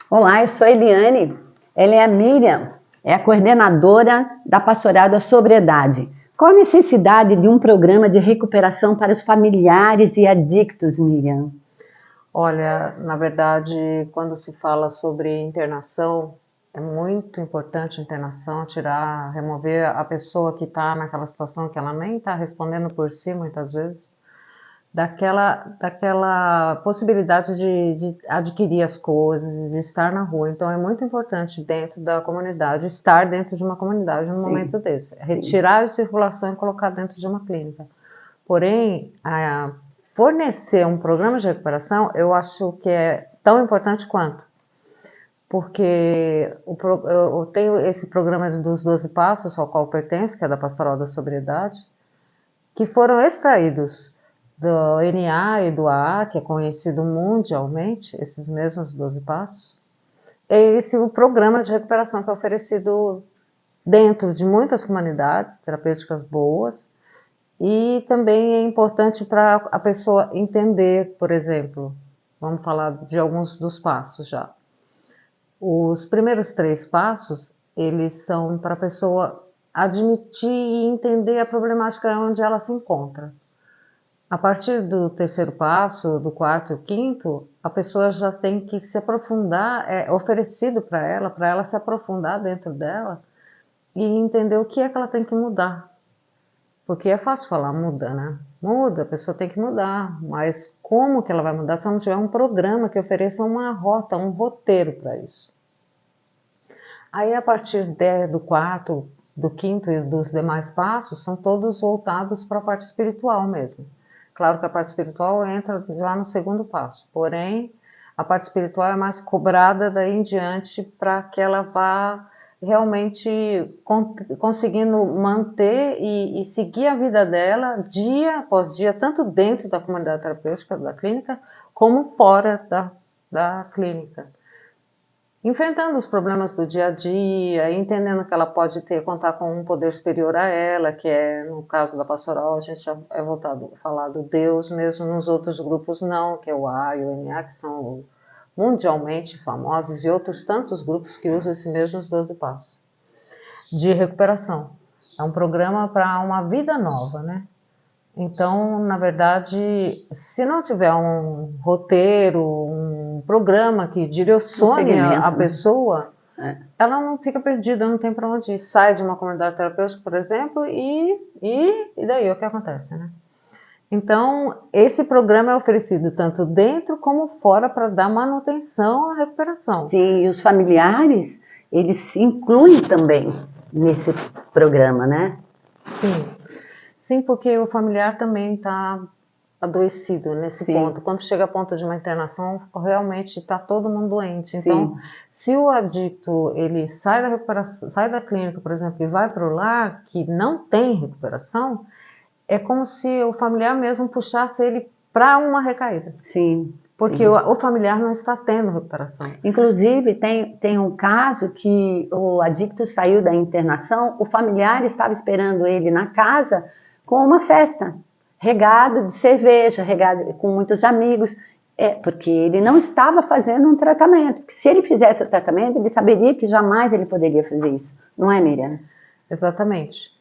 Olá, eu sou a Eliane, ela é a Miriam, é a coordenadora da Pastoral da Sobriedade. Qual a necessidade de um programa de recuperação para os familiares e adictos, Miriam? Olha, na verdade, quando se fala sobre internação, é muito importante a internação, tirar, remover a pessoa que está naquela situação que ela nem está respondendo por si, muitas vezes, daquela possibilidade de adquirir as coisas, de estar na rua. Então, é muito importante dentro da comunidade, estar dentro de uma comunidade num momento desse. Retirar a circulação e colocar dentro de uma clínica. Porém, fornecer um programa de recuperação, eu acho que é tão importante quanto. Porque eu tenho esse programa dos 12 Passos, ao qual pertenço, que é da Pastoral da Sobriedade, que foram extraídos do NA e do AA, que é conhecido mundialmente, esses mesmos 12 Passos. É esse o programa de recuperação que é oferecido dentro de muitas comunidades terapêuticas boas. E também é importante para a pessoa entender, por exemplo, vamos falar de alguns dos passos já. Os primeiros 3 passos, eles são para a pessoa admitir e entender a problemática onde ela se encontra. A partir do 3º passo, do 4º e 5º, a pessoa já tem que se aprofundar, é oferecido para ela se aprofundar dentro dela e entender o que é que ela tem que mudar. Porque é fácil falar, muda, né? Muda, a pessoa tem que mudar, mas como que ela vai mudar se ela não tiver um programa que ofereça uma rota, um roteiro para isso? Aí, a partir do 4º, do 5º e dos demais passos, são todos voltados para a parte espiritual mesmo. Claro que a parte espiritual entra já no 2º passo, porém, a parte espiritual é mais cobrada daí em diante para que ela vá realmente conseguindo manter e seguir a vida dela dia após dia, tanto dentro da comunidade terapêutica da clínica, como fora da clínica. Enfrentando os problemas do dia a dia, entendendo que ela pode contar com um poder superior a ela, que é, no caso da pastoral, a gente já é voltado a falar do Deus, mesmo nos outros grupos não, que é o A e o NA, que são mundialmente famosos, e outros tantos grupos que usam esses mesmos 12 passos de recuperação. É um programa para uma vida nova, né? Então, na verdade, se não tiver um roteiro, um programa que direcione a pessoa, ela não fica perdida, não tem para onde ir. Sai de uma comunidade terapêutica, por exemplo, e daí o que acontece, né? Então, esse programa é oferecido tanto dentro como fora para dar manutenção à recuperação. Sim, e os familiares, eles se incluem também nesse programa, né? Sim, porque o familiar também está adoecido nesse ponto. Quando chega a ponto de uma internação, realmente está todo mundo doente. Então, se o adicto ele sai da recuperação, sai da clínica, por exemplo, e vai para o lar que não tem recuperação, é como se o familiar mesmo puxasse ele para uma recaída. Sim. Porque o familiar não está tendo recuperação. Inclusive, tem um caso que o adicto saiu da internação, o familiar estava esperando ele na casa com uma festa, regado de cerveja, regado com muitos amigos, porque ele não estava fazendo um tratamento. Se ele fizesse o tratamento, ele saberia que jamais ele poderia fazer isso. Não é, Miriam? Exatamente.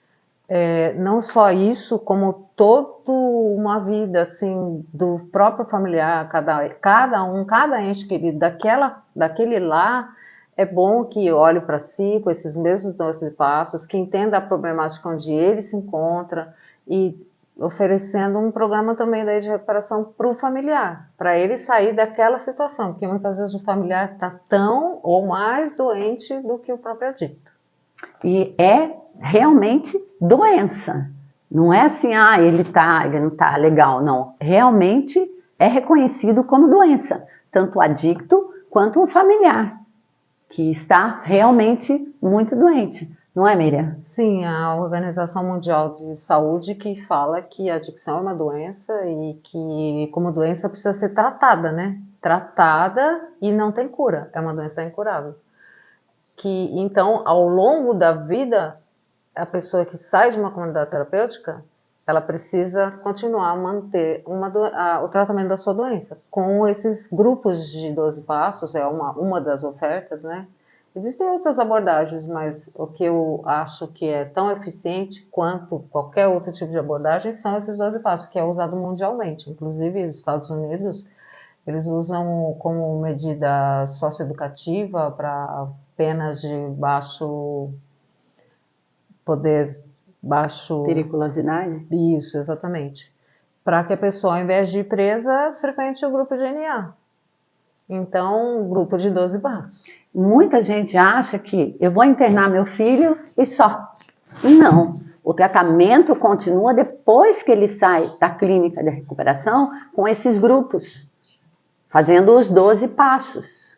Não só isso, como toda uma vida assim do próprio familiar, cada ente querido daquele lar, é bom que olhe para si com esses mesmos 12 passos, que entenda a problemática onde ele se encontra e oferecendo um programa também daí de recuperação para o familiar, para ele sair daquela situação, porque muitas vezes o familiar está tão ou mais doente do que o próprio adicto. E é realmente doença. Não é assim, ele não tá legal, não. Realmente é reconhecido como doença, tanto o adicto quanto o familiar, que está realmente muito doente. Não é, Miriam? Sim, a Organização Mundial de Saúde que fala que a adicção é uma doença e que, como doença, precisa ser tratada, né? Tratada e não tem cura, é uma doença incurável. Então, ao longo da vida, a pessoa que sai de uma comunidade terapêutica, ela precisa continuar a manter o tratamento da sua doença. Com esses grupos de 12 passos, é uma das ofertas, né? Existem outras abordagens, mas o que eu acho que é tão eficiente quanto qualquer outro tipo de abordagem são esses 12 passos, que é usado mundialmente. Inclusive, os Estados Unidos, eles usam como medida socioeducativa para penas de baixo poder, baixo... Periculosidade? Isso, exatamente. Para que a pessoa, ao invés de ir presa, frequente o grupo de NA. Então, grupo de 12 passos. Muita gente acha que eu vou internar meu filho e só. E não. O tratamento continua depois que ele sai da clínica de recuperação com esses grupos, fazendo os 12 passos.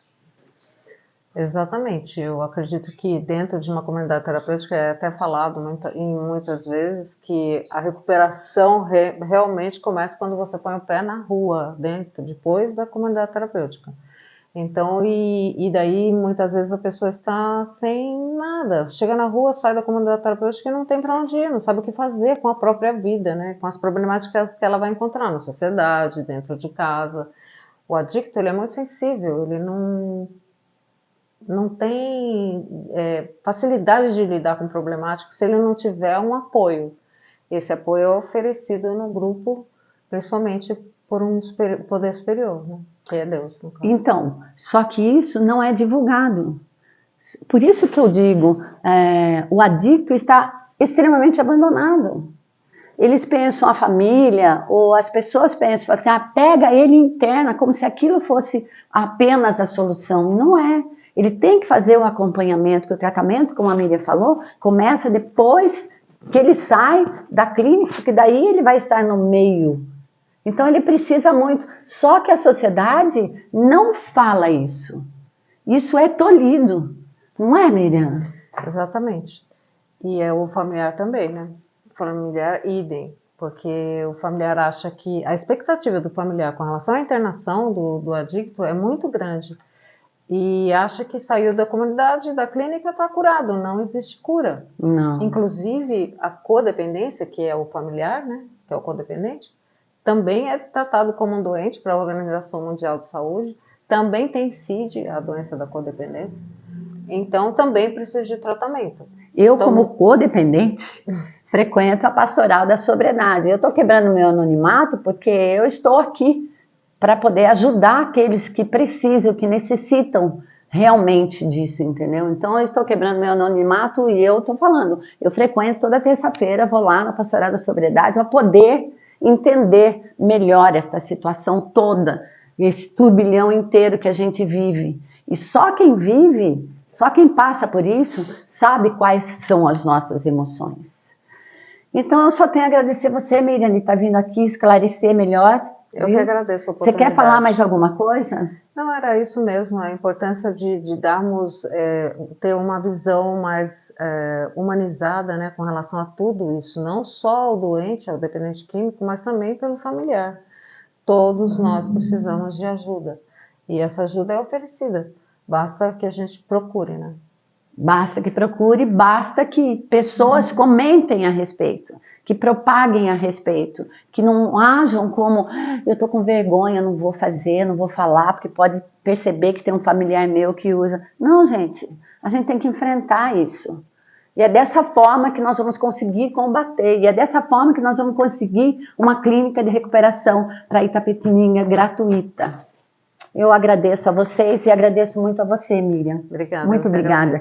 Exatamente. Eu acredito que dentro de uma comunidade terapêutica é até falado muitas vezes que a recuperação realmente começa quando você põe o pé na rua, depois da comunidade terapêutica. Então, e daí muitas vezes a pessoa está sem nada, chega na rua, sai da comunidade terapêutica e não tem para onde ir, não sabe o que fazer com a própria vida, né? Com as problemáticas que ela vai encontrar na sociedade, dentro de casa. O adicto, ele é muito sensível, ele não tem facilidade de lidar com problemáticas se ele não tiver um apoio. Esse apoio é oferecido no grupo, principalmente por um poder superior, né? Que é Deus, no caso. Então, só que isso não é divulgado. Por isso que eu digo, o adicto está extremamente abandonado. Eles pensam, a família, ou as pessoas pensam assim, pega ele interna, como se aquilo fosse apenas a solução. E não é. Ele tem que fazer o acompanhamento, que o tratamento, como a Miriam falou, começa depois que ele sai da clínica, porque daí ele vai estar no meio. Então ele precisa muito. Só que a sociedade não fala isso. Isso é tolhido. Não é, Miriam? Exatamente. E é o familiar também, né? O familiar idem. Porque o familiar acha que a expectativa do familiar com relação à internação do adicto é muito grande. E acha que saiu da comunidade, da clínica, está curado. Não existe cura. Não. Inclusive, a codependência, que é o familiar, né? Que é o codependente, também é tratado como um doente para a Organização Mundial de Saúde. Também tem CID, a doença da codependência. Então, também precisa de tratamento. Eu, como codependente, frequento a pastoral da sobriedade. Eu estou quebrando meu anonimato porque eu estou aqui para poder ajudar aqueles que precisam, que necessitam realmente disso, entendeu? Então, eu estou quebrando meu anonimato e eu estou falando. Eu frequento toda terça-feira, vou lá na pastoral da sobriedade para poder entender melhor esta situação toda, esse turbilhão inteiro que a gente vive. E só quem vive, só quem passa por isso, sabe quais são as nossas emoções. Então, eu só tenho a agradecer você, Miriam, de estar vindo aqui esclarecer melhor. Eu que agradeço a oportunidade. Você quer falar mais alguma coisa? Não, era isso mesmo, a importância de darmos, ter uma visão mais humanizada, né, com relação a tudo isso, não só o doente, o dependente químico, mas também pelo familiar. Todos nós precisamos de ajuda, e essa ajuda é oferecida, basta que a gente procure, né? Basta que procure, basta que pessoas comentem a respeito, que propaguem a respeito, que não ajam como, eu estou com vergonha, não vou fazer, não vou falar, porque pode perceber que tem um familiar meu que usa. Não, gente, a gente tem que enfrentar isso. E é dessa forma que nós vamos conseguir combater, e é dessa forma que nós vamos conseguir uma clínica de recuperação para Itapetininga gratuita. Eu agradeço a vocês e agradeço muito a você, Miriam. Obrigada. Muito obrigada.